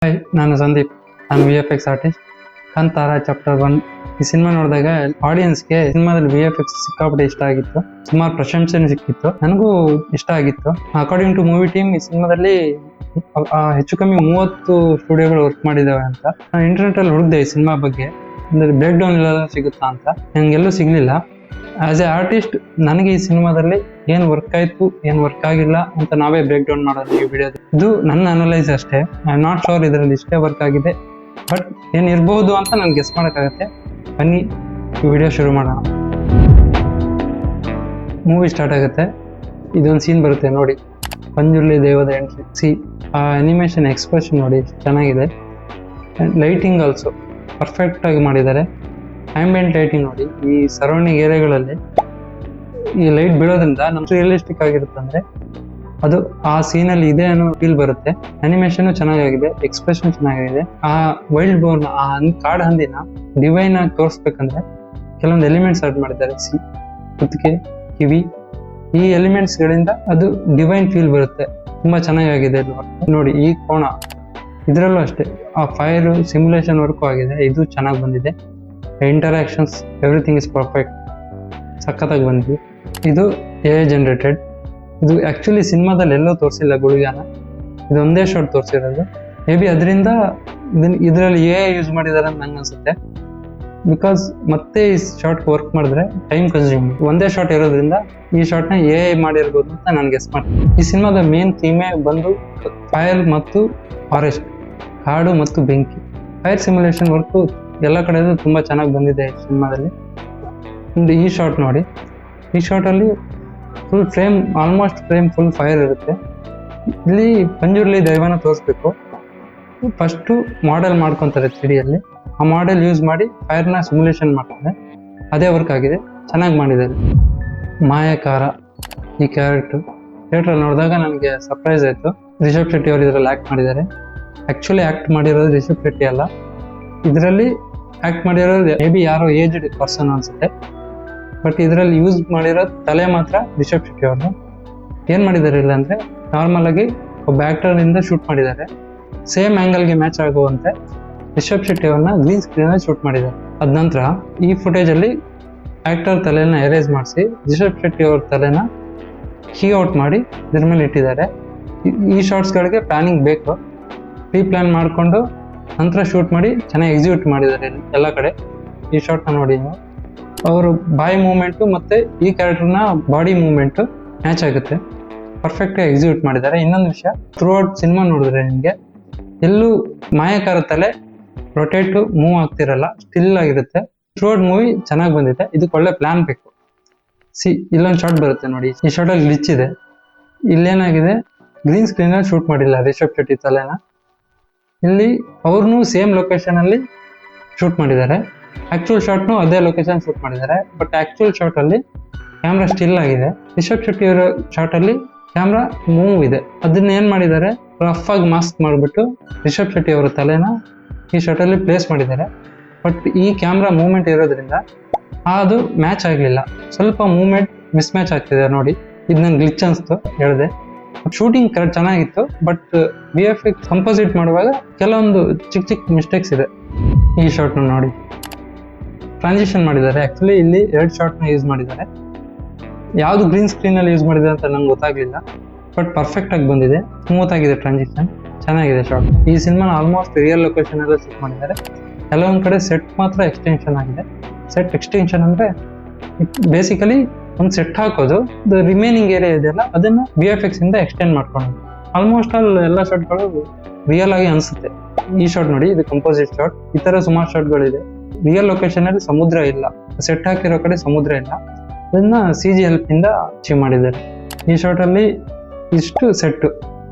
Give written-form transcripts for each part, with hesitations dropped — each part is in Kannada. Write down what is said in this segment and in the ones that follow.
ಹಾಯ್, ನಾನು ಸಂದೀಪ್. ನಾನು VFX ಆರ್ಟಿಸ್ಟ್. ಕಾಂತಾರ ಚಾಪ್ಟರ್ 1 ಈ ಸಿನಿಮಾ ನೋಡಿದಾಗ ಆಡಿಯನ್ಸ್ಗೆ ಸಿನಿಮಾದಲ್ಲಿ VFX ಸಿಕ್ಕಾಪಟ್ಟೆ ಇಷ್ಟ ಆಗಿತ್ತು. ಸುಮಾರು ಪ್ರಶಂಸನೆ ಸಿಕ್ಕಿತ್ತು. ನನಗೂ ಇಷ್ಟ ಆಗಿತ್ತು. ಅಕಾರ್ಡಿಂಗ್ ಟು ಮೂವಿ ಟೀಮ್ ಈ ಸಿನಿಮಾದಲ್ಲಿ ಹೆಚ್ಚು ಕಮ್ಮಿ 30 ಸ್ಟುಡಿಯೋಗಳು ವರ್ಕ್ ಮಾಡಿದಾವೆ ಅಂತ. ನಾನು ಇಂಟರ್ನೆಟ್ ಅಲ್ಲಿ ಹುಡುಕ್ದೆ ಈ ಸಿನಿಮಾ ಬಗ್ಗೆ, ಅಂದ್ರೆ ಬ್ರೇಕ್ ಡೌನ್ ಎಲ್ಲ ಸಿಗುತ್ತಾ ಅಂತ. ನಂಗೆಲ್ಲೂ ಸಿಗ್ಲಿಲ್ಲ. ಆಸ್ ಎ ಆರ್ಟಿಸ್ಟ್ ನನಗೆ ಈ ಸಿನಿಮಾದಲ್ಲಿ ಏನ್ ವರ್ಕ್ ಆಯ್ತು, ಏನ್ ವರ್ಕ್ ಆಗಿಲ್ಲ ಅಂತ ನಾವೇ ಬ್ರೇಕ್ ಡೌನ್ ಮಾಡೋದು ಈ ವಿಡಿಯೋ. ಇದು ನನ್ನ ಅನಲೈಸ್ ಅಷ್ಟೇ. ಐ ಆಮ್ ನಾಟ್ ಶೋರ್ ಇದರಲ್ಲಿ ಇಷ್ಟೇ ವರ್ಕ್ ಆಗಿದೆ, ಬಟ್ ಏನ್ ಇರ್ಬಹುದು ಅಂತ ನನ್ಗೆ ಗೆಸ್ ಮಾಡಕ್ಕಾಗತ್ತೆ. ಬನ್ನಿ ಈ ವಿಡಿಯೋ ಶುರು ಮಾಡೋಣ. ಮೂವಿ ಸ್ಟಾರ್ಟ್ ಆಗುತ್ತೆ. ಇದೊಂದು ಸೀನ್ ಬರುತ್ತೆ ನೋಡಿ, ಪಂಜುರ್ಲಿ ದೇವದ ಎಂಟ್ರಿ. ಆ ಅನಿಮೇಷನ್ ಎಕ್ಸ್ಪ್ರೆಷನ್ ನೋಡಿ ಚೆನ್ನಾಗಿದೆ. ಲೈಟಿಂಗ್ ಆಲ್ಸೋ ಪರ್ಫೆಕ್ಟ್ ಆಗಿ ಮಾಡಿದ್ದಾರೆ. ಆಂಬಿಯಂಟ್ ಲೈಟಿಂಗ್ ನೋಡಿ, ಈ ಸರೌಂಡಿಂಗ್ ಏರಿಯಾಗಳಲ್ಲಿ ಈ ಲೈಟ್ ಬೀಳೋದ್ರಿಂದ ನಮ್ಗೆ ರಿಯಲಿಸ್ಟಿಕ್ ಆಗಿರುತ್ತೆ. ಅಂದ್ರೆ ಅದು ಆ ಸೀನಲ್ಲಿ ಇದೆ ಅನ್ನೋ ಫೀಲ್ ಬರುತ್ತೆ. ಅನಿಮೇಷನ್ ಚೆನ್ನಾಗಿದೆ, ಎಕ್ಸ್ಪ್ರೆಷನ್ ಚೆನ್ನಾಗಿದೆ. ಆ ವೈಲ್ಡ್ ಬೋರ್ನ್, ಆ ಕಾಡು ಹಂದಿನ ಡಿವೈನ್ ಆಗಿ ತೋರಿಸ್ಬೇಕಂದ್ರೆ ಕೆಲವೊಂದು ಎಲಿಮೆಂಟ್ಸ್ ಆಡ್ ಮಾಡಿದ್ದಾರೆ. ಕುತ್ತಿಗೆ, ಕಿವಿ, ಈ ಎಲಿಮೆಂಟ್ಸ್ ಗಳಿಂದ ಅದು ಡಿವೈನ್ ಫೀಲ್ ಬರುತ್ತೆ. ತುಂಬಾ ಚೆನ್ನಾಗಿದೆ ನೋಡಿ. ಈ ಕೋಣ ಇದರಲ್ಲೂ ಅಷ್ಟೇ, ಆ ಫೈರ್ ಸಿಮ್ಯುಲೇಷನ್ ವರ್ಕು ಆಗಿದೆ. ಇದು ಚೆನ್ನಾಗಿ ಬಂದಿದೆ. ಇಂಟರಾಕ್ಷನ್ಸ್ ಎವ್ರಿಥಿಂಗ್ ಇಸ್ ಪರ್ಫೆಕ್ಟ್, ಸಖತ್ತಾಗಿ ಬಂದಿದೆ. ಇದು AI ಜನರೇಟೆಡ್. ಇದು ಆಕ್ಚುಲಿ ಸಿನಿಮಾದಲ್ಲಿ ಎಲ್ಲೂ ತೋರಿಸಿಲ್ಲ ಗುಳಿಗಾನ, ಇದು ಒಂದೇ ಶಾಟ್ ತೋರಿಸಿರೋದು. ಮೇ ಬಿ ಅದರಿಂದ ಇದರಲ್ಲಿ AI ಯೂಸ್ ಮಾಡಿದ್ದಾರೆ ಅಂತ ನಂಗೆ ಅನ್ಸುತ್ತೆ. ಬಿಕಾಸ್ ಮತ್ತೆ ಈ ಶಾರ್ಟ್ ವರ್ಕ್ ಮಾಡಿದ್ರೆ ಟೈಮ್ ಕನ್ಸ್ಯೂಮ್. ಒಂದೇ ಶಾರ್ಟ್ ಇರೋದ್ರಿಂದ ಈ ಶಾರ್ಟ್ನ AI ಮಾಡಿರ್ಬೋದು ಅಂತ ನಾನು ಗೆಸ್ ಮಾಡ್ತೀನಿ. ಈ ಸಿನಿಮಾದ ಮೇನ್ ಥೀಮೇ ಬಂದು ಫೈರ್ ಮತ್ತು ಫಾರೆಸ್ಟ್, ಕಾಡು ಮತ್ತು ಬೆಂಕಿ. ಫೈರ್ ಸಿಮ್ಯುಲೇಷನ್ ವರ್ಕು ಎಲ್ಲ ಕಡೆ ತುಂಬಾ ಚೆನ್ನಾಗಿ ಬಂದಿದೆ ಈ ಸಿನಿಮಾದಲ್ಲಿ. ಈ ಶಾರ್ಟ್ ನೋಡಿ, ಈ ಶಾರ್ಟಲ್ಲಿ full frame, almost frame full fire ಇರುತ್ತೆ. ಇಲ್ಲಿ ಪಂಜುರ್ಲಿ ದೈವನ ತೋರಿಸ್ಬೇಕು. ಫಸ್ಟು ಮಾಡೆಲ್ ಮಾಡ್ಕೊತಾರೆ 3D ಅಲ್ಲಿ. ಆ ಮಾಡೆಲ್ ಯೂಸ್ ಮಾಡಿ ಫೈರ್ನ ಸಿಮ್ಯುಲೇಷನ್ ಮಾಡ್ತಾರೆ. ಅದೇ ವರ್ಕ್ ಆಗಿದೆ, ಚೆನ್ನಾಗಿ ಮಾಡಿದ್ದಾರೆ. ಮಾಯಕಾರ ಈ ಕ್ಯಾರೆಕ್ಟರ್ ಥಿಯೇಟ್ರಲ್ಲಿ ನೋಡಿದಾಗ ನನಗೆ ಸರ್ಪ್ರೈಸ್ ಆಯಿತು. ರಿಷಬ್ ಶೆಟ್ಟಿ ಅವರು ಇದರಲ್ಲಿ ಆ್ಯಕ್ಟ್ ಮಾಡಿದ್ದಾರೆ. ಆ್ಯಕ್ಚುಲಿ ಆ್ಯಕ್ಟ್ ಮಾಡಿರೋದು ರಿಷಬ್ ಶೆಟ್ಟಿ ಅಲ್ಲ, ಇದರಲ್ಲಿ ಆ್ಯಕ್ಟ್ ಮಾಡಿರೋದು ಮೇ ಬಿ ಯಾರೋ ಏಜ್ಡ್ ಪರ್ಸನ್ ಅನ್ಸುತ್ತೆ. ಬಟ್ ಇದರಲ್ಲಿ ಯೂಸ್ ಮಾಡಿರೋ ತಲೆ ಮಾತ್ರ ರಿಷಬ್ ಶೆಟ್ಟಿ ಅವ್ರದ್ದು. ಏನು ಮಾಡಿದ್ದಾರೆ ಇಲ್ಲ ಅಂದರೆ, ನಾರ್ಮಲ್ ಆಗಿ ಒಬ್ಬ ಆ್ಯಕ್ಟರ್ನಿಂದ ಶೂಟ್ ಮಾಡಿದ್ದಾರೆ. ಸೇಮ್ ಆ್ಯಂಗಲ್ಗೆ ಮ್ಯಾಚ್ ಆಗುವಂತೆ ರಿಷಬ್ ಶೆಟ್ಟಿ ಅವ್ರನ್ನ ಗ್ರೀನ್ ಸ್ಕ್ರೀನಲ್ಲಿ ಶೂಟ್ ಮಾಡಿದ್ದಾರೆ. ಅದ ನಂತರ ಈ ಫುಟೇಜಲ್ಲಿ ಆ್ಯಕ್ಟರ್ ತಲೆನ ಎರೇಸ್ ಮಾಡಿಸಿ ರಿಷಬ್ ಶೆಟ್ಟಿ ಅವ್ರ ತಲೆನ ಔಟ್ ಮಾಡಿ ಇದ್ರ ಮೇಲೆ ಇಟ್ಟಿದ್ದಾರೆ. ಈ ಶಾರ್ಟ್ಸ್ಗಳಿಗೆ ಪ್ಲಾನಿಂಗ್ ಬೇಕು. ಪ್ರೀ ಪ್ಲಾನ್ ಮಾಡಿಕೊಂಡು ನಂತರ ಶೂಟ್ ಮಾಡಿ ಚೆನ್ನಾಗಿ ಎಕ್ಸಿಕ್ಯೂಟ್ ಮಾಡಿದ್ದಾರೆ ಎಲ್ಲ ಕಡೆ. ಈ ಶಾರ್ಟ್ನ ನೋಡಿ ನೀವು, ಅವರು ಬಾಯಿ ಮೂವ್ಮೆಂಟು ಮತ್ತು ಈ ಕ್ಯಾರೆಕ್ಟರ್ನ ಬಾಡಿ ಮೂವ್ಮೆಂಟು ಮ್ಯಾಚ್ ಆಗುತ್ತೆ. ಪರ್ಫೆಕ್ಟಾಗಿ ಎಕ್ಸಿಕ್ಯೂಟ್ ಮಾಡಿದ್ದಾರೆ. ಇನ್ನೊಂದು ವಿಷಯ, ಥ್ರೂ ಔಟ್ ಸಿನಿಮಾ ನೋಡಿದ್ರೆ ನಿಮಗೆ ಎಲ್ಲೂ ಮಾಯಕಾರ ತಲೆ ರೊಟೇಟು ಮೂವ್ ಆಗ್ತಿರಲ್ಲ, ಸ್ಟಿಲ್ ಆಗಿರುತ್ತೆ. ಥ್ರೂ ಔಟ್ ಮೂವಿ ಚೆನ್ನಾಗಿ ಬಂದಿದೆ. ಇದಕ್ಕೆ ಒಳ್ಳೆ ಪ್ಲಾನ್ ಬೇಕು. ಇಲ್ಲೊಂದು ಶಾರ್ಟ್ ಬರುತ್ತೆ ನೋಡಿ, ಈ ಶಾರ್ಟಲ್ಲಿ ಗ್ಲಿಚ್ ಇದೆ. ಇಲ್ಲೇನಾಗಿದೆ, ಗ್ರೀನ್ ಸ್ಕ್ರೀನಲ್ಲಿ ಶೂಟ್ ಮಾಡಿಲ್ಲ ರಿಷಬ್ ಶೆಟ್ಟಿ ತಲೆನ. ಇಲ್ಲಿ ಅವ್ರನ್ನೂ ಸೇಮ್ ಲೊಕೇಶನಲ್ಲಿ ಶೂಟ್ ಮಾಡಿದ್ದಾರೆ. ಆಕ್ಚುಯಲ್ ಶಾರ್ಟ್ನು ಅದೇ ಲೊಕೇಶನ್ ಶೂಟ್ ಮಾಡಿದ್ದಾರೆ. ಬಟ್ ಆಕ್ಚುಯಲ್ ಶಾರ್ಟಲ್ಲಿ ಕ್ಯಾಮ್ರಾ ಸ್ಟಿಲ್ ಆಗಿದೆ. ರಿಷಬ್ ಶೆಟ್ಟಿ ಅವರ ಶಾರ್ಟಲ್ಲಿ ಕ್ಯಾಮ್ರಾ ಮೂವ್ ಇದೆ. ಅದನ್ನ ಏನು ಮಾಡಿದ್ದಾರೆ, ರಫ್ ಆಗಿ ಮಾಸ್ಕ್ ಮಾಡಿಬಿಟ್ಟು ರಿಷಬ್ ಶೆಟ್ಟಿ ಅವರ ತಲೆನ ಈ ಶಾರ್ಟಲ್ಲಿ ಪ್ಲೇಸ್ ಮಾಡಿದ್ದಾರೆ. ಬಟ್ ಈ ಕ್ಯಾಮ್ರಾ ಮೂವ್ಮೆಂಟ್ ಇರೋದ್ರಿಂದ ಅದು ಮ್ಯಾಚ್ ಆಗಲಿಲ್ಲ. ಸ್ವಲ್ಪ ಮೂವ್ಮೆಂಟ್ ಮಿಸ್ ಮ್ಯಾಚ್ ಆಗ್ತಿದೆ ನೋಡಿ. ಇದು ನನ್ಗೆ ಗ್ಲಿಚ್ ಅನಿಸ್ತು, ಹೇಳಿದೆ. ಶೂಟಿಂಗ್ ಕರೆಕ್ಟ್ ಚೆನ್ನಾಗಿತ್ತು, ಬಟ್ VFX ಕಂಪೋಸಿಟ್ ಮಾಡುವಾಗ ಕೆಲವೊಂದು ಚಿಕ್ಕ ಚಿಕ್ಕ ಮಿಸ್ಟೇಕ್ಸ್ ಇದೆ. ಈ ಶಾರ್ಟ್ನ ನೋಡಿ, ಟ್ರಾನ್ಸಿಷನ್ ಮಾಡಿದ್ದಾರೆ. ಆ್ಯಕ್ಚುಲಿ ಇಲ್ಲಿ 2 ಶಾರ್ಟ್ನ ಯೂಸ್ ಮಾಡಿದ್ದಾರೆ. ಯಾವುದು ಗ್ರೀನ್ ಸ್ಕ್ರೀನಲ್ಲಿ ಯೂಸ್ ಮಾಡಿದ್ದಾರೆ ಅಂತ ನಂಗೆ ಗೊತ್ತಾಗಲಿಲ್ಲ. ಬಟ್ ಪರ್ಫೆಕ್ಟಾಗಿ ಬಂದಿದೆ, ಸ್ಮೂತ್ ಆಗಿದೆ ಟ್ರಾನ್ಸಿಷನ್, ಚೆನ್ನಾಗಿದೆ ಶಾರ್ಟ್. ಈ ಸಿನಿಮಾನ ಆಲ್ಮೋಸ್ಟ್ ರಿಯಲ್ ಲೊಕೇಶನ್ ಎಲ್ಲ ಶೂಟ್ ಮಾಡಿದ್ದಾರೆ. ಕೆಲವೊಂದು ಕಡೆ ಸೆಟ್ ಮಾತ್ರ ಎಕ್ಸ್ಟೆನ್ಷನ್ ಆಗಿದೆ. ಸೆಟ್ ಎಕ್ಸ್ಟೆನ್ಷನ್ ಅಂದರೆ ಬೇಸಿಕಲಿ ಒಂದು ಸೆಟ್ ಹಾಕೋದು, ರಿಮೈನಿಂಗ್ ಏರಿಯಾ ಇದೆಯಲ್ಲ ಅದನ್ನು VFX ಇಂದ ಎಕ್ಸ್ಟೆಂಡ್ ಮಾಡ್ಕೊಂಡು. ಆಲ್ಮೋಸ್ಟ್ ಎಲ್ಲ ಶಾರ್ಟ್ಗಳು ರಿಯಲ್ ಆಗಿ ಅನಿಸುತ್ತೆ. ಈ ಶಾರ್ಟ್ ನೋಡಿ, ಇದು ಕಂಪೋಸಿಟ್ ಶಾರ್ಟ್. ಈ ಥರ ಸುಮಾರು ಶಾರ್ಟ್ಗಳಿದೆ. ರಿಯಲ್ ಲೊಕೇಶನ್ ಅಲ್ಲಿ ಸಮುದ್ರ ಇಲ್ಲ, ಸೆಟ್ ಹಾಕಿರೋ ಕಡೆ ಸಮುದ್ರ ಇಲ್ಲ. ಅದನ್ನ CG ಹೆಲ್ಪಿಂದ ಅಚೀವ್ ಮಾಡಿದ್ದಾರೆ. ಈ ಶಾರ್ಟ್ ಅಲ್ಲಿ ಇಷ್ಟು ಸೆಟ್,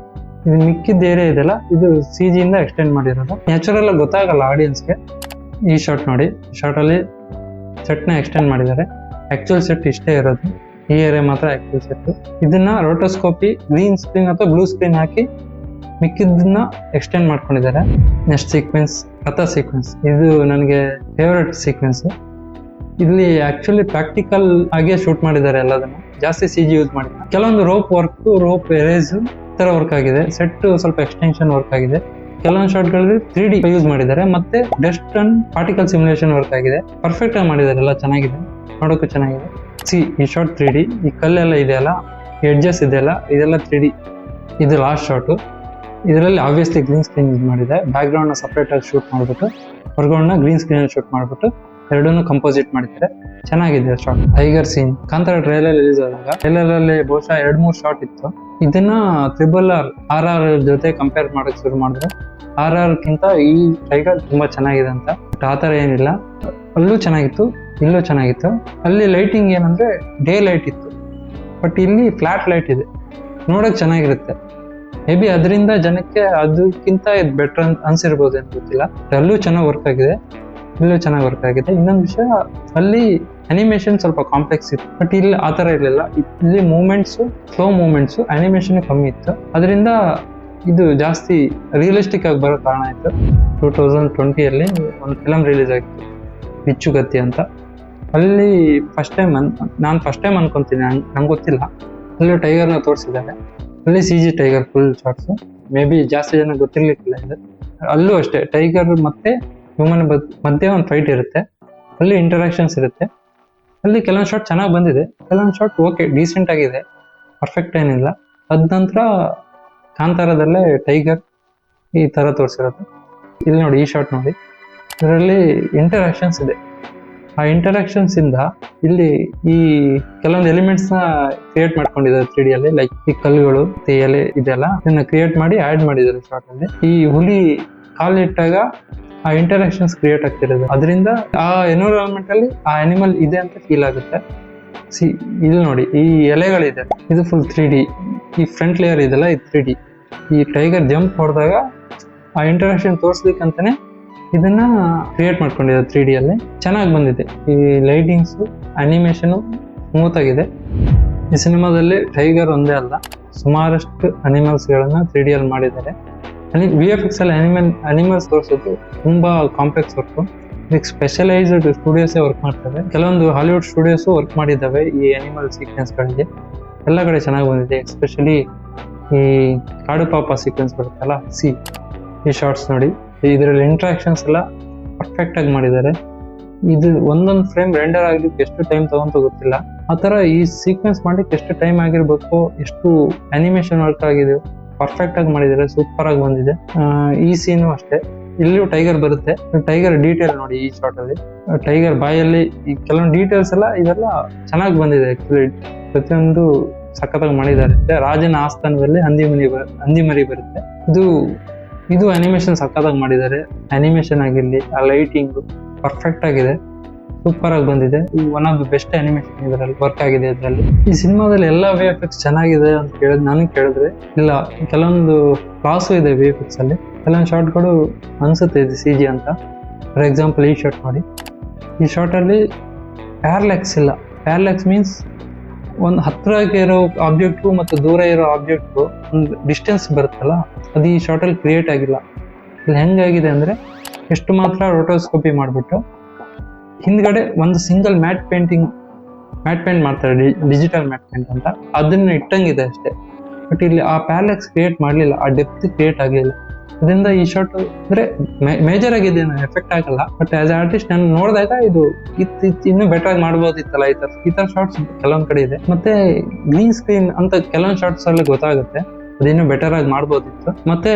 ಇದು ಮಿಕ್ಕಿದ ಏರಿಯಾ ಇದೆಲ್ಲ ಇದು CG ಇಂದ ಎಕ್ಸ್ಟೆಂಡ್ ಮಾಡಿರೋದು. ನ್ಯಾಚುರಲ್ ಆಗಿ ಗೊತ್ತಾಗಲ್ಲ ಆಡಿಯನ್ಸ್ಗೆ. ಈ ಶಾರ್ಟ್ ನೋಡಿ, ಶಾರ್ಟ್ ಅಲ್ಲಿ ಸೆಟ್ನ ಎಕ್ಸ್ಟೆಂಡ್ ಮಾಡಿದ್ದಾರೆ. ಆಕ್ಚುಯಲ್ ಸೆಟ್ ಇಷ್ಟೇ ಇರೋದು, ಈ ಏರಿಯಾ ಮಾತ್ರ ಆಕ್ಚುಯಲ್ ಸೆಟ್. ಇದನ್ನ ರೋಟೋಸ್ಕೋಪಿ, ಗ್ರೀನ್ ಸ್ಕ್ರೀನ್ ಅಥವಾ ಬ್ಲೂ ಸ್ಕ್ರೀನ್ ಹಾಕಿ ಮಿಕ್ಕಿದ್ದನ್ನ ಎಕ್ಸ್ಟೆಂಡ್ ಮಾಡ್ಕೊಂಡಿದ್ದಾರೆ. ನೆಕ್ಸ್ಟ್ ಸೀಕ್ವೆನ್ಸ್, ಕಥಾ ಸೀಕ್ವೆನ್ಸ್. ಇದು ನನಗೆ ಫೇವ್ರೆಟ್ ಸೀಕ್ವೆನ್ಸ್. ಇಲ್ಲಿ ಆಕ್ಚುಲಿ ಪ್ರಾಕ್ಟಿಕಲ್ ಆಗಿ ಶೂಟ್ ಮಾಡಿದ್ದಾರೆ ಎಲ್ಲದನ್ನು, ಜಾಸ್ತಿ CG ಯೂಸ್ ಮಾಡಿದ್ದಾರೆ. ಕೆಲವೊಂದು ರೋಪ್ ವರ್ಕ್, ರೋಪ್ ಎರೇಸ್ ತರ ವರ್ಕ್ ಆಗಿದೆ. ಸೆಟ್ ಸ್ವಲ್ಪ ಎಕ್ಸ್ಟೆನ್ಷನ್ ವರ್ಕ್ ಆಗಿದೆ. ಕೆಲವೊಂದು ಶಾರ್ಟ್ಗಳಲ್ಲಿ 3D ಯೂಸ್ ಮಾಡಿದ್ದಾರೆ, ಮತ್ತೆ dust and particle simulation work ಆಗಿದೆ. ಪರ್ಫೆಕ್ಟ್ ಆಗಿ ಮಾಡಿದ್ದಾರೆ, ಎಲ್ಲ ಚೆನ್ನಾಗಿದೆ, ನೋಡೋಕ್ಕೂ ಚೆನ್ನಾಗಿದೆ. ಈ ಶಾರ್ಟ್ 3D, ಈ ಕಲ್ಲೆಲ್ಲ ಇದೆಯಲ್ಲ, ಎಡ್ಜಸ್ ಇದೆಯಲ್ಲ, ಇದೆಲ್ಲ 3D. ಇದು ಲಾಸ್ಟ್ ಶಾರ್ಟು. ಇದರಲ್ಲಿ ಆಬ್ವಿಯಸ್ಲಿ ಗ್ರೀನ್ ಸ್ಕ್ರೀನ್ ಯೂಸ್ ಮಾಡಿದೆ. ಬ್ಯಾಕ್ ಗ್ರೌಂಡ್ ನ ಸಪರೇಟ್ ಆಗಿ ಶೂಟ್ ಮಾಡ್ಬಿಟ್ಟು ಹೊರಗೌಂಡ್ ನ ಗ್ರೀನ್ ಸ್ಕ್ರೀನ್ ಶೂಟ್ ಮಾಡ್ಬಿಟ್ಟು ಎರಡನ್ನೂ ಕಂಪೋಸಿಟ್ ಮಾಡಿದ್ದಾರೆ. ಚೆನ್ನಾಗಿದೆ short. Tiger scene Kantara trailer release ಆದಾಗ ಟ್ರೈಲರ್ ಅಲ್ಲಿ ಬಹುಶಃ 2-3 ಶಾರ್ಟ್ ಇತ್ತು. ಇದನ್ನ RRR ಜೊತೆ ಕಂಪೇರ್ ಮಾಡಕ್ ಶುರು ಮಾಡಿದ್ರೆ RRR ಗಿಂತ ಈ ಟೈಗರ್ ತುಂಬಾ ಚೆನ್ನಾಗಿದೆ ಅಂತ. ಬಟ್ ಆ ಥರ ಏನಿಲ್ಲ, ಅಲ್ಲೂ ಚೆನ್ನಾಗಿತ್ತು, ಇಲ್ಲೂ ಚೆನ್ನಾಗಿತ್ತು. ಅಲ್ಲಿ ಲೈಟಿಂಗ್ ಏನಂದ್ರೆ ಡೇ ಲೈಟ್ ಇತ್ತು, ಬಟ್ ಇಲ್ಲಿ ಫ್ಲಾಟ್ ಲೈಟ್ ಇದೆ, ನೋಡಕ್ ಚೆನ್ನಾಗಿರುತ್ತೆ. ಮೇ ಬಿ ಅದರಿಂದ ಜನಕ್ಕೆ ಅದಕ್ಕಿಂತ ಇದು ಬೆಟರ್ ಅಂತ ಅನ್ಸಿರ್ಬೋದು ಅಂತ ಗೊತ್ತಿಲ್ಲ. ಅಲ್ಲೂ ಚೆನ್ನಾಗಿ ವರ್ಕ್ ಆಗಿದೆ, ಇಲ್ಲೂ ಚೆನ್ನಾಗಿ ವರ್ಕ್ ಆಗಿದೆ. ಇನ್ನೊಂದು ವಿಷಯ, ಅಲ್ಲಿ ಅನಿಮೇಷನ್ ಸ್ವಲ್ಪ ಕಾಂಪ್ಲೆಕ್ಸ್ ಇತ್ತು, ಬಟ್ ಇಲ್ಲಿ ಆ ಥರ ಇರಲಿಲ್ಲ. ಇಲ್ಲಿ ಮೂಮೆಂಟ್ಸು, ಸ್ಲೋ ಮೂಮೆಂಟ್ಸು, ಅನಿಮೇಷನ್ ಕಮ್ಮಿ ಇತ್ತು. ಅದರಿಂದ ಇದು ಜಾಸ್ತಿ ರಿಯಲಿಸ್ಟಿಕ್ ಆಗಿ ಬರೋ ಕಾರಣ ಆಯಿತು. 2020 ಒಂದು ಫಿಲಮ್ ರಿಲೀಸ್ ಆಗಿತ್ತು, ಬಿಚ್ಚುಗತ್ತಿ ಅಂತ. ಅಲ್ಲಿ ನಾನು ಫಸ್ಟ್ ಟೈಮ್ ಅನ್ಕೊಂತೀನಿ, ನಂಗೆ ಗೊತ್ತಿಲ್ಲ, ಅಲ್ಲಿ ಟೈಗರ್ನ ತೋರಿಸಿದ್ದಾರೆ. ಅಲ್ಲಿ CG tiger full shorts. May be ಜಾಸ್ತಿ ಜನ ಗೊತ್ತಿರ್ಲಿಕ್ಕಿಲ್ಲ ಇದು. ಅಲ್ಲೂ ಅಷ್ಟೇ ಟೈಗರ್ ಮತ್ತೆ ಹ್ಯೂಮನ್ ಮಧ್ಯೆ ಒಂದು ಫೈಟ್ ಇರುತ್ತೆ, ಅಲ್ಲಿ ಇಂಟರಾಕ್ಷನ್ಸ್ ಇರುತ್ತೆ. ಅಲ್ಲಿ ಕೆಲವೊಂದು ಶಾರ್ಟ್ ಚೆನ್ನಾಗಿ ಬಂದಿದೆ, ಕೆಲವೊಂದು ಶಾರ್ಟ್ ಓಕೆ ಡೀಸೆಂಟ್ ಆಗಿದೆ, ಪರ್ಫೆಕ್ಟ್ ಏನಿಲ್ಲ. ಅದ ನಂತರ ಕಾಂತಾರದಲ್ಲೇ ಟೈಗರ್ ಈ ಥರ ತೋರಿಸಿರೋದು. ಇಲ್ಲಿ ನೋಡಿ, ಈ ಶಾರ್ಟ್ ನೋಡಿ, ಇದರಲ್ಲಿ ಇಂಟರಾಕ್ಷನ್ಸ್ ಇದೆ. ಆ ಇಂಟರಾಕ್ಷನ್ಸ್ ಇಂದ ಇಲ್ಲಿ ಈ ಕೆಲವೊಂದು ಎಲಿಮೆಂಟ್ಸ್ ನ ಕ್ರಿಯೇಟ್ ಮಾಡ್ಕೊಂಡಿದ್ದಾರೆ 3D ಅಲ್ಲಿ. ಲೈಕ್ ಈ ಕಲ್ಲುಗಳು, ಎಲೆ ಇದೆಲ್ಲ ಇದನ್ನ ಕ್ರಿಯೇಟ್ ಮಾಡಿ ಆಡ್ ಮಾಡಿದ್ದಾರೆ ಶಾರ್ಟ್ ಅಲ್ಲಿ. ಈ ಹುಲಿ ಕಾಲಿಟ್ಟಾಗ ಆ ಇಂಟರಾಕ್ಷನ್ಸ್ ಕ್ರಿಯೇಟ್ ಆಗ್ತಿರೋದು, ಅದರಿಂದ ಆ ಎನ್ವಿರಾನ್ಮೆಂಟ್ ಅಲ್ಲಿ ಆ ಅನಿಮಲ್ ಇದೆ ಅಂತ ಫೀಲ್ ಆಗುತ್ತೆ. ಇಲ್ಲಿ ನೋಡಿ, ಈ ಎಲೆಗಳಿದೆ, ಇದು ಫುಲ್ 3D. ಈ ಫ್ರಂಟ್ ಲೇಯರ್ ಇದೆಲ್ಲ ಇದು 3D. ಈ ಟೈಗರ್ ಜಂಪ್ ಹೊಡೆದಾಗ ಆ ಇಂಟರಾಕ್ಷನ್ ತೋರಿಸ್ಲಿಕ್ಕಂತಾನೆ ಇದನ್ನ ಕ್ರಿಯೇಟ್ ಮಾಡ್ಕೊಂಡಿದ್ದಾರೆ 3D ಅಲ್ಲಿ. ಚೆನ್ನಾಗಿ ಬಂದಿದೆ. ಈ ಲೈಟಿಂಗ್ಸು, ಅನಿಮೇಷನು ಸ್ಮೂತ್ ಆಗಿದೆ. ಈ ಸಿನಿಮಾದಲ್ಲಿ ಟೈಗರ್ ಒಂದೇ ಅಲ್ಲ, ಸುಮಾರಷ್ಟು ಅನಿಮಲ್ಸ್ಗಳನ್ನ 3D ಅಲ್ಲಿ ಮಾಡಿದ್ದಾರೆ. ಅಲ್ಲಿ VFX ಅಲ್ಲಿ ಅನಿಮಲ್ಸ್ ತೋರಿಸೋದು ತುಂಬಾ ಕಾಂಪ್ಲೆಕ್ಸ್ ವರ್ಕು. ಇದಕ್ಕೆ ಸ್ಪೆಷಲೈಸ್ಡ್ ಸ್ಟುಡಿಯೋಸೇ ವರ್ಕ್ ಮಾಡ್ತಾರೆ. ಕೆಲವೊಂದು ಹಾಲಿವುಡ್ ಸ್ಟುಡಿಯೋಸು ವರ್ಕ್ ಮಾಡಿದ್ದಾವೆ ಈ ಅನಿಮಲ್ ಸೀಕ್ವೆನ್ಸ್ಗಳಿಗೆ. ಎಲ್ಲ ಕಡೆ ಚೆನ್ನಾಗಿ ಬಂದಿದೆ. ಎಸ್ಪೆಷಲಿ ಈ ಕಾಡು ಪಾಪ ಸೀಕ್ವೆನ್ಸ್ ಬರುತ್ತಲ್ಲ, ಈ ಶಾರ್ಟ್ಸ್ ನೋಡಿ, ಇದರಲ್ಲಿ ಇಂಟ್ರಾಕ್ಷನ್ಸ್ ಎಲ್ಲ ಪರ್ಫೆಕ್ಟ್ ಆಗಿ ಮಾಡಿದ್ದಾರೆ. ಇದು ಒಂದೊಂದು ಫ್ರೇಮ್ ರೆಂಡರ್ ಆಗ್ಲಿಕ್ಕೆ ಎಷ್ಟು ಟೈಮ್ ತಗೊಂತ ಗೊತ್ತಿಲ್ಲ. ಆ ಥರ ಈ ಸೀಕ್ವೆನ್ಸ್ ಮಾಡ್ಲಿಕ್ಕೆ ಎಷ್ಟು ಟೈಮ್ ಆಗಿರ್ಬೇಕು, ಎಷ್ಟು ಅನಿಮೇಷನ್ ವರ್ಕ್ ಆಗಿದೆ, ಪರ್ಫೆಕ್ಟ್ ಆಗಿ ಮಾಡಿದ್ದಾರೆ, ಸೂಪರ್ ಆಗಿ ಬಂದಿದೆ. ಈ ಸೀನು ಅಷ್ಟೇ, ಇಲ್ಲಿಯೂ ಟೈಗರ್ ಬರುತ್ತೆ. ಟೈಗರ್ ಡೀಟೇಲ್ ನೋಡಿ, ಈ ಶಾರ್ಟ್ ಅಲ್ಲಿ ಟೈಗರ್ ಬಾಯಲ್ಲಿ ಈ ಕೆಲವೊಂದು ಡೀಟೇಲ್ಸ್ ಎಲ್ಲ ಇದೆಲ್ಲ ಚೆನ್ನಾಗಿ ಬಂದಿದೆ. ಆಕ್ಚುಲಿ ಪ್ರತಿಯೊಂದು ಸಖತ್ತಾಗಿ ಮಾಡಿದ್ದಾರೆ. ರಾಜನ ಆಸ್ಥಾನದಲ್ಲಿ ಹಂದಿ ಮರಿ ಬರುತ್ತೆ. ಇದು ಅನಿಮೇಷನ್ ಸಖತ್ತಾಗಿ ಮಾಡಿದ್ದಾರೆ. ಅನಿಮೇಷನ್ ಆಗಿರ್ಲಿ, ಆ ಲೈಟಿಂಗ್ ಪರ್ಫೆಕ್ಟ್ ಆಗಿದೆ, ಸೂಪರ್ ಆಗಿ ಬಂದಿದೆ. One of the best animation ಇದರಲ್ಲಿ ವರ್ಕ್ ಆಗಿದೆ. ಇದರಲ್ಲಿ ಈ ಸಿನಿಮಾದಲ್ಲಿ ಎಲ್ಲ VFX ಚೆನ್ನಾಗಿದೆ ಅಂತ ನನಗೆ ಕೇಳಿದ್ರೆ ಇಲ್ಲ, ಕೆಲವೊಂದು ಫ್ಲಾಸು ಇದೆ VFX ಅಲ್ಲಿ. ಕೆಲವೊಂದು ಶಾರ್ಟ್ಗಳು ಅನ್ಸುತ್ತೆ ಇದು CG ಅಂತ. ಫಾರ್ ಎಕ್ಸಾಂಪಲ್ ಈ ಶಾರ್ಟ್ ನೋಡಿ, ಈ ಶಾರ್ಟಲ್ಲಿ ಪ್ಯಾರಲ್ಯಾಕ್ಸ್ ಇಲ್ಲ. ಪ್ಯಾರಲ್ಯಾಕ್ಸ್ ಮೀನ್ಸ್ ಒಂದು ಹತ್ತಿರಕ್ಕೆ ಇರೋ ಆಬ್ಜೆಕ್ಟು ಮತ್ತು ದೂರ ಇರೋ ಆಬ್ಜೆಕ್ಟು ಒಂದು ಡಿಸ್ಟೆನ್ಸ್ ಬರುತ್ತಲ್ಲ, ಅದು ಈ ಶಾರ್ಟಲ್ಲಿ ಕ್ರಿಯೇಟ್ ಆಗಿಲ್ಲ. ಇಲ್ಲಿ ಹೆಂಗಾಗಿದೆ ಅಂದರೆ, ಎಷ್ಟು ಮಾತ್ರ ರೋಟೋಸ್ಕೋಪಿ ಮಾಡಿಬಿಟ್ಟು ಹಿಂದ್ಗಡೆ ಒಂದು ಸಿಂಗಲ್ ಮ್ಯಾಟ್ ಪೇಂಟ್ ಮಾಡ್ತಾರೆ, ಡಿಜಿಟಲ್ ಮ್ಯಾಟ್ ಪೇಂಟ್ ಅಂತ, ಅದನ್ನ ಇಟ್ಟಂಗಿದೆ ಅಷ್ಟೇ. ಬಟ್ ಇಲ್ಲಿ ಆ ಪ್ಯಾರಲ್ಯಾಕ್ಸ್ ಕ್ರಿಯೇಟ್ ಮಾಡಲಿಲ್ಲ, ಆ ಡೆಪ್ತ್ ಕ್ರಿಯೇಟ್ ಆಗಲಿಲ್ಲ. ಅದರಿಂದ ಈ ಶಾರ್ಟ್ ಅಂದರೆ ಮೇಜರ್ ಆಗಿದೆ, ಎಫೆಕ್ಟ್ ಆಗಲ್ಲ. ಬಟ್ ಆಸ್ ಆರ್ಟಿಸ್ಟ್ ನಾನು ನೋಡಿದಾಗ ಇದು ಇನ್ನೂ ಬೆಟರ್ ಆಗಿ ಮಾಡ್ಬೋದಿತ್ತಲ್ಲ. ಈ ಥರ ಶಾರ್ಟ್ಸ್ ಕೆಲವೊಂದು ಕಡೆ ಇದೆ. ಮತ್ತೆ ಗ್ರೀನ್ ಸ್ಕ್ರೀನ್ ಅಂತ ಕೆಲವೊಂದು ಶಾರ್ಟ್ಸ್ ಅಲ್ಲಿ ಗೊತ್ತಾಗುತ್ತೆ, ಅದಿನ್ನೂ ಬೆಟರ್ ಆಗಿ ಮಾಡ್ಬೋದಿತ್ತು. ಮತ್ತೆ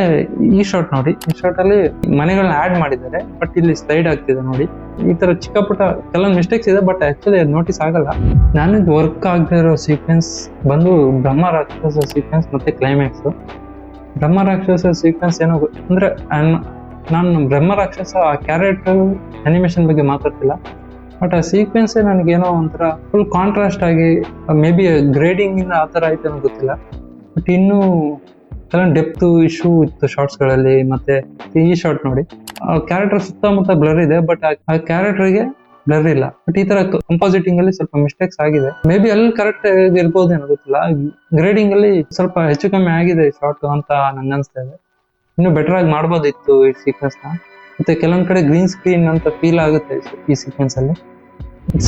ಈ ಶಾರ್ಟ್ ನೋಡಿ, ಈ ಶಾರ್ಟ್ ಅಲ್ಲಿ ಮನೆಗಳನ್ನ ಆಡ್ ಮಾಡಿದ್ದಾರೆ, ಬಟ್ ಇಲ್ಲಿ ಸ್ಲೈಡ್ ಆಗ್ತಿದೆ ನೋಡಿ. ಈ ತರ ಚಿಕ್ಕ ಪುಟ್ಟ ಕೆಲವೊಂದು ಮಿಸ್ಟೇಕ್ಸ್ ಇದೆ, ಬಟ್ ಆಕ್ಚುಲಿ ಅದು ನೋಟಿಸ್ ಆಗಲ್ಲ. ನನಗೆ ವರ್ಕ್ ಆಗದೆ ಇರೋ ಸೀಕ್ವೆನ್ಸ್ ಬಂದು ಬ್ರಹ್ಮ ರಾಕ್ಷಸ ಸೀಕ್ವೆನ್ಸ್ ಮತ್ತೆ ಕ್ಲೈಮ್ಯಾಕ್ಸ್. ಬ್ರಹ್ಮ ರಾಕ್ಷಸ ಸೀಕ್ವೆನ್ಸ್ ಏನೋ ಅಂದ್ರೆ, ನಾನು ಬ್ರಹ್ಮ ರಾಕ್ಷಸ ಆ ಕ್ಯಾರೆಕ್ಟರ್ ಅನಿಮೇಷನ್ ಬಗ್ಗೆ ಮಾತಾಡ್ತಿಲ್ಲ, ಬಟ್ ಆ ಸೀಕ್ವೆನ್ಸೇ ನನಗೇನೋ ಒಂಥರ ಫುಲ್ ಕಾಂಟ್ರಾಸ್ಟ್ ಆಗಿ, ಮೇ ಬಿ ಗ್ರೇಡಿಂಗ್ ಇಂದ ಆ ಥರ ಆಯ್ತು ಅನ್ನೋ ಗೊತ್ತಿಲ್ಲ. ಬಟ್ ಇನ್ನೂ ಕೆಲವೊಂದು ಡೆಪ್ತ್ ಇಶ್ಯೂ ಇತ್ತು ಶಾರ್ಟ್ಸ್ಗಳಲ್ಲಿ. ಮತ್ತೆ ಈ ಶಾರ್ಟ್ ನೋಡಿ, ಆ ಕ್ಯಾರೆಕ್ಟರ್ ಸುತ್ತಮುತ್ತ ಬ್ಲರ್ ಇದೆ, ಬಟ್ ಆ ಕ್ಯಾರೆಕ್ಟರ್ಗೆ ಬ್ಲರ್ ಇಲ್ಲ. ಬಟ್ ಈ ತರ ಕಂಪೋಸಿಟಿಂಗ್ ಅಲ್ಲಿ ಸ್ವಲ್ಪ ಮಿಸ್ಟೇಕ್ಸ್ ಆಗಿದೆ. ಮೇ ಬಿ ಅಲ್ಲಿ ಕರೆಕ್ಟ್ ಇರ್ಬೋದು ಏನೋ ಗೊತ್ತಿಲ್ಲ. ಗ್ರೇಡಿಂಗ್ ಅಲ್ಲಿ ಸ್ವಲ್ಪ ಹೆಚ್ಚು ಕಮ್ಮಿ ಆಗಿದೆ ಶಾರ್ಟ್ ಅಂತ ನಂಗೆ ಅನ್ಸ್ತಾ ಇದೆ. ಇನ್ನು ಬೆಟರ್ ಆಗಿ ಮಾಡ್ಬೋದಿತ್ತು ಈ ಸೀಕ್ವೆನ್ಸ್ ನ. ಮತ್ತೆ ಕೆಲವೊಂದ್ ಕಡೆ ಗ್ರೀನ್ ಸ್ಕ್ರೀನ್ ಅಂತ ಫೀಲ್ ಆಗುತ್ತೆ ಈ ಸೀಕ್ವೆನ್ಸ್ ಅಲ್ಲಿ.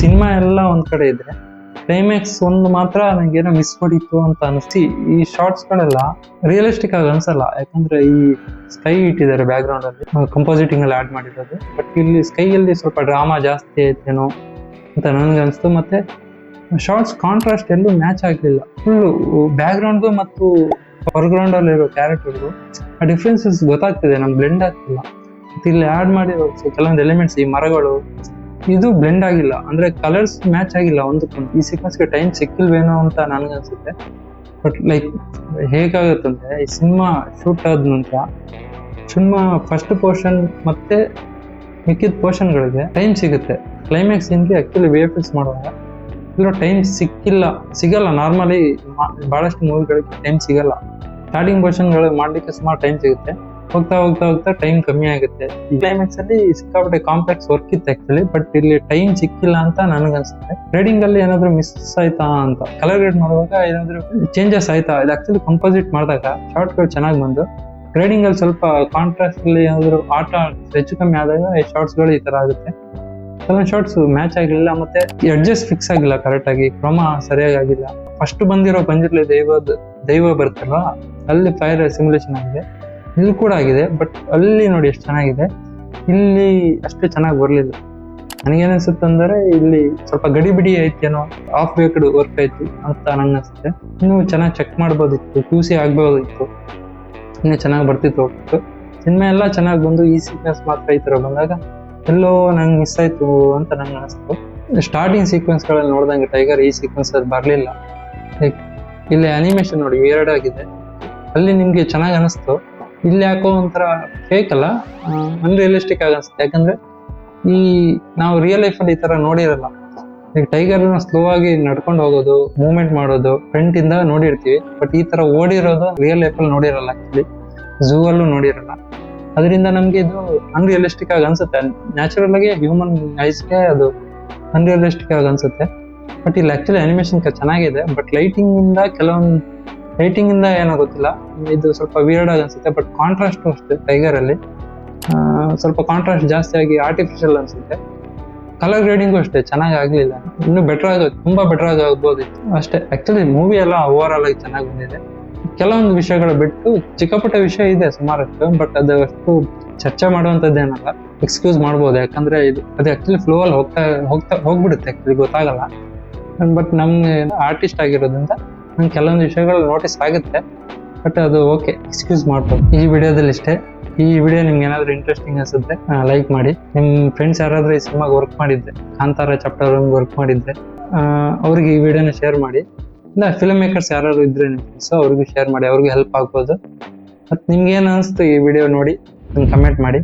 ಸಿನಿಮಾ ಎಲ್ಲ ಒಂದ್ ಕಡೆ ಇದ್ರೆ ಕ್ಲೈಮ್ಯಾಕ್ಸ್ ಒಂದು ಮಾತ್ರ ನಂಗೇನೋ ಮಿಸ್ ಹೊಡಿತು ಅಂತ ಅನಿಸ್ತಿ. ಈ ಶಾರ್ಟ್ಸ್ಗಳೆಲ್ಲ ರಿಯಲಿಸ್ಟಿಕ್ ಆಗಿ ಅನ್ಸಲ್ಲ, ಯಾಕಂದ್ರೆ ಈ ಸ್ಕೈ ಇಟ್ಟಿದ್ದಾರೆ ಬ್ಯಾಕ್ ಗ್ರೌಂಡ್ ಅಲ್ಲಿ, ಕಂಪೋಸಿಟಿಂಗ್ ಅಲ್ಲಿ ಆಡ್ ಮಾಡಿರೋದು. ಬಟ್ ಇಲ್ಲಿ ಸ್ಕೈಯಲ್ಲಿ ಸ್ವಲ್ಪ ಡ್ರಾಮಾ ಜಾಸ್ತಿ ಐತೇನೋ ಅಂತ ನನ್ಗೆ ಅನಿಸ್ತು. ಮತ್ತೆ ಶಾರ್ಟ್ಸ್ ಕಾಂಟ್ರಾಸ್ಟ್ ಎಲ್ಲೂ ಮ್ಯಾಚ್ ಆಗಲಿಲ್ಲ. ಫುಲ್ಲು ಬ್ಯಾಕ್ ಗ್ರೌಂಡ್ಗೂ ಮತ್ತು ಫಾರ್ಗ್ರೌಂಡ್ ಅಲ್ಲಿರೋ ಕ್ಯಾರೆಕ್ಟರ್ಗೂ ಆ ಡಿಫ್ರೆನ್ಸಸ್ ಗೊತ್ತಾಗ್ತಿದೆ, ನಮ್ಗೆ ಬ್ಲೆಂಡ್ ಆಗ್ತಿಲ್ಲ. ಮತ್ತೆ ಇಲ್ಲಿ ಆಡ್ ಮಾಡಿರೋ ಕೆಲವೊಂದು ಎಲಿಮೆಂಟ್ಸ್, ಈ ಮರಗಳು, ಇದು ಬ್ಲೆಂಡ್ ಆಗಿಲ್ಲ, ಅಂದ್ರೆ ಕಲರ್ಸ್ ಮ್ಯಾಚ್ ಆಗಿಲ್ಲ ಒಂದಕ್ಕೊಂದು. ಈ ಸೀಕ್ವೆನ್ಸ್ಗೆ ಟೈಮ್ ಸಿಕ್ಕಿಲ್ವೇನೋ ಅಂತ ನನ್ಗನ್ಸುತ್ತೆ. ಬಟ್ ಲೈಕ್ ಹೇಗಾಗುತ್ತಂದ್ರೆ, ಈ ಸಿನಿಮಾ ಶೂಟ್ ಆದ ನಂತರ ಸಿನಿಮಾ ಫಸ್ಟ್ ಪೋರ್ಷನ್ ಮತ್ತೆ ಮಿಕ್ಕಿದ ಪೋರ್ಷನ್ಗಳಿಗೆ ಟೈಮ್ ಸಿಗುತ್ತೆ. ಕ್ಲೈಮ್ಯಾಕ್ಸ್ ಏನ್ಗೆ ಆಕ್ಚುಲಿ VFX ಮಾಡುವಾಗ ಇರೋ ಟೈಮ್ ಸಿಗಲ್ಲ. ನಾರ್ಮಲಿ ಬಹಳಷ್ಟು ಮೂವಿಗಳಿಗೆ ಟೈಮ್ ಸಿಗಲ್ಲ. ಸ್ಟಾರ್ಟಿಂಗ್ ಪೋರ್ಷನ್ಗಳು ಮಾಡ್ಲಿಕ್ಕೆ ಸುಮಾರು ಟೈಮ್ ಸಿಗುತ್ತೆ, ಹೋಗ್ತಾ ಹೋಗ್ತಾ ಹೋಗ್ತಾ ಟೈಮ್ ಕಮ್ಮಿ ಆಗುತ್ತೆ. ಈ ಕ್ಲೈಮ್ಯಾಕ್ಸ್ ಅಲ್ಲಿ ಸಿಕ್ಕಾಪಟ್ಟೆ ಕಾಂಪ್ಲೆಕ್ಸ್ ವರ್ಕ್ ಇತ್ತು ಆಕ್ಚುಲಿ, ಬಟ್ ಇಲ್ಲಿ ಟೈಮ್ ಸಿಕ್ಕಿಲ್ಲ ಅಂತ ನನಗನ್ಸುತ್ತೆ. ಗ್ರೇಡಿಂಗ್ ಅಲ್ಲಿ ಏನಾದ್ರು ಮಿಸ್ ಆಯ್ತಾ ಅಂತ, ಕಲರ್ ಗ್ರೇಡ್ ಮಾಡುವಾಗ ಏನಾದ್ರು ಚೇಂಜಸ್ ಆಯ್ತಾ, ಇದು ಆಕ್ಚುಲಿ ಕಂಪೋಸಿಟ್ ಮಾಡಿದಾಗ ಶಾರ್ಟ್ಗಳು ಚೆನ್ನಾಗಿ ಬಂದು, ಗ್ರೇಡಿಂಗ್ ಅಲ್ಲಿ ಸ್ವಲ್ಪ ಕಾಂಟ್ರಾಸ್ಟ್ ಅಲ್ಲಿ ಏನಾದ್ರು ಆಟ ಹೆಚ್ಚು ಕಮ್ಮಿ ಆದಾಗ ಈ ಶಾರ್ಟ್ಸ್ಗಳು ಈ ತರ ಆಗುತ್ತೆ. ಕೆಲವೊಂದು ಶಾರ್ಟ್ಸ್ ಮ್ಯಾಚ್ ಆಗಿಲ್ಲ, ಮತ್ತೆ ಎಡ್ಜಸ್ ಫಿಕ್ಸ್ ಆಗಿಲ್ಲ ಕರೆಕ್ಟ್ ಆಗಿ, ಕ್ರಮ ಸರಿಯಾಗಿ ಆಗಿಲ್ಲ. ಫಸ್ಟ್ ಬಂದಿರೋ ಪಂಜುರ್ಲಿ ದೈವ ಬರ್ತಲ್ವಾ, ಅಲ್ಲಿ ಫೈರ್ ಸಿಮ್ಯುಲೇಷನ್ ಆಗಿದೆ, ಇಲ್ಲಿ ಕೂಡ ಆಗಿದೆ. ಬಟ್ ಅಲ್ಲಿ ನೋಡಿ ಎಷ್ಟು ಚೆನ್ನಾಗಿದೆ, ಇಲ್ಲಿ ಅಷ್ಟು ಚೆನ್ನಾಗಿ ಬರ್ಲಿಲ್ಲ. ನನಗೇನಿಸುತ್ತೆ ಅಂದ್ರೆ ಇಲ್ಲಿ ಸ್ವಲ್ಪ ಗಡಿಬಿಡಿ ಐತೇನೋ, ಆಫ್ ಬೇಕ್ಡ್ ವರ್ಕ್ ಆಯ್ತು ಅಂತ ನಂಗೆ ಅನಿಸುತ್ತೆ. ಇನ್ನೂ ಚೆನ್ನಾಗಿ ಚೆಕ್ ಮಾಡ್ಬೋದಿತ್ತು, QC ಆಗ್ಬೋದಿತ್ತು, ಇನ್ನೂ ಚೆನ್ನಾಗಿ ಬರ್ತಿತ್ತು ಹೋಗ್ತಿತ್ತು. ಸಿನಿಮಾ ಎಲ್ಲ ಚೆನ್ನಾಗಿ ಬಂದು ಈ ಸೀಕ್ವೆನ್ಸ್ ಮಾತ್ರ ಈ ಥರ ಬಂದಾಗ ಎಲ್ಲೋ ನಂಗೆ ಮಿಸ್ ಆಯ್ತು ಅಂತ ನಂಗೆ ಅನಿಸ್ತು. ಸ್ಟಾರ್ಟಿಂಗ್ ಸೀಕ್ವೆನ್ಸ್ಗಳಲ್ಲಿ ನೋಡಿದಂಗೆ ಟೈಗರ್ ಈ ಸೀಕ್ವೆನ್ಸ್ ಅದು ಬರಲಿಲ್ಲ. ಲೈಕ್ ಇಲ್ಲಿ ಅನಿಮೇಷನ್ ನೋಡಿ ವಿಯರ್ಡ್ ಆಗಿದೆ, ಅಲ್ಲಿ ನಿಮಗೆ ಚೆನ್ನಾಗಿ ಅನಿಸ್ತು. ಇಲ್ಲಿ ಯಾಕೋ ಒಂಥರ ಫೇಕ್ ಅಲ್ಲ, ಅನ್ರಿಯಲಿಸ್ಟಿಕ್ ಆಗಿ ಅನಿಸುತ್ತೆ. ಯಾಕಂದ್ರೆ ಈ ನಾವು ರಿಯಲ್ ಲೈಫಲ್ಲಿ ಈ ಥರ ನೋಡಿರಲ್ಲ. ಈಗ ಟೈಗರ್ನ ಸ್ಲೋ ಆಗಿ ನಡ್ಕೊಂಡು ಹೋಗೋದು, ಮೂವ್ಮೆಂಟ್ ಮಾಡೋದು ಫ್ರಂಟ್ ಇಂದ ನೋಡಿರ್ತೀವಿ. ಬಟ್ ಈ ತರ ಓಡಿರೋದು ರಿಯಲ್ ಲೈಫಲ್ಲಿ ನೋಡಿರಲ್ಲ, ಆಕ್ಚುಲಿ ಝೂ ಅಲ್ಲೂ ನೋಡಿರಲ್ಲ. ಅದರಿಂದ ನಮ್ಗೆ ಇದು ಅನ್ರಿಯಲಿಸ್ಟಿಕ್ ಆಗಿ ಅನ್ಸುತ್ತೆ. ನ್ಯಾಚುರಲ್ ಆಗಿ ಹ್ಯೂಮನ್ ಐಸ್ಗೆ ಅದು ಅನ್ರಿಯಲಿಸ್ಟಿಕ್ ಆಗಿ ಅನ್ಸುತ್ತೆ. ಬಟ್ ಇಲ್ಲಿ ಆಕ್ಚುಲಿ ಅನಿಮೇಷನ್ ಚೆನ್ನಾಗಿದೆ. ಬಟ್ ಲೈಟಿಂಗ್ ಇಂದ ಏನೋ ಗೊತ್ತಿಲ್ಲ, ಇದು ಸ್ವಲ್ಪ ವಿಯರ್ಡ್ ಆಗಿ ಅನ್ಸುತ್ತೆ. ಬಟ್ ಕಾಂಟ್ರಾಸ್ಟ್ ಅಷ್ಟೇ, ಟೈಗರ್ ಅಲ್ಲಿ ಸ್ವಲ್ಪ ಕಾಂಟ್ರಾಸ್ಟ್ ಜಾಸ್ತಿ ಆಗಿ ಆರ್ಟಿಫಿಷಿಯಲ್ ಅನ್ಸುತ್ತೆ. ಕಲರ್ ಗ್ರೇಡಿಂಗು ಅಷ್ಟೇ ಚೆನ್ನಾಗಿ ಆಗ್ಲಿಲ್ಲ, ಇನ್ನೂ ತುಂಬಾ ಬೆಟರ್ ಆಗ್ಬೋದಿತ್ತು ಅಷ್ಟೇ. ಆಕ್ಚುಲಿ ಮೂವಿ ಎಲ್ಲ ಓವರ್ ಆಲ್ ಆಗಿ ಚೆನ್ನಾಗಿ ಬಂದಿದೆ. ಕೆಲವೊಂದು ವಿಷಯಗಳು ಬಿಟ್ಟು ಚಿಕ್ಕಪುಟ್ಟ ವಿಷಯ ಇದೆ ಸುಮಾರಷ್ಟು, ಬಟ್ ಅದು ಅಷ್ಟು ಚರ್ಚೆ ಮಾಡುವಂಥದ್ದೇನಲ್ಲ, ಎಕ್ಸ್ಕ್ಯೂಸ್ ಮಾಡ್ಬೋದು. ಯಾಕಂದ್ರೆ ಅದು ಆಕ್ಚುಲಿ ಫ್ಲೋ ಅಲ್ಲಿ ಹೋಗ್ಬಿಡುತ್ತೆ, ಆಕ್ಚುಲಿ ಗೊತ್ತಾಗಲ್ಲ. ಬಟ್ ನಮ್ಗೆ ಆರ್ಟಿಸ್ಟ್ ಆಗಿರೋದ್ರಿಂದ ನಂಗೆ ಕೆಲವೊಂದು ವಿಷಯಗಳು ನೋಟಿಸ್ ಆಗುತ್ತೆ. ಬಟ್ ಅದು ಓಕೆ, ಎಕ್ಸ್ಕ್ಯೂಸ್ ಮಾಡ್ಬೋದು. ಈ ವಿಡಿಯೋದಲ್ಲಿ ಇಷ್ಟೇ. ಈ ವಿಡಿಯೋ ನಿಮ್ಗೆ ಏನಾದ್ರು ಇಂಟ್ರೆಸ್ಟಿಂಗ್ ಅನ್ಸುತ್ತೆ ಲೈಕ್ ಮಾಡಿ. ನಿಮ್ಮ ಫ್ರೆಂಡ್ಸ್ ಯಾರಾದ್ರೂ ಈ ಸಿನಿಮಾಗೆ ವರ್ಕ್ ಮಾಡಿದ್ರೆ, ಕಾಂತಾರ ಚಾಪ್ಟರ್ ವರ್ಕ್ ಮಾಡಿದ್ರೆ ಅವ್ರಿಗೆ ಈ ವಿಡಿಯೋನ ಶೇರ್ ಮಾಡಿ. ಇಲ್ಲ ಫಿಲ್ಮ್ ಮೇಕರ್ಸ್ ಯಾರು ಇದ್ರೆ ಸೊ ಅವ್ರಿಗೂ ಶೇರ್ ಮಾಡಿ, ಅವ್ರಿಗೂ ಹೆಲ್ಪ್ ಆಗ್ಬೋದು. ಮತ್ತು ನಿಮ್ಗೆ ಏನು ಅನಿಸ್ತು ಈ ವಿಡಿಯೋ ನೋಡಿ ಕಮೆಂಟ್ ಮಾಡಿ.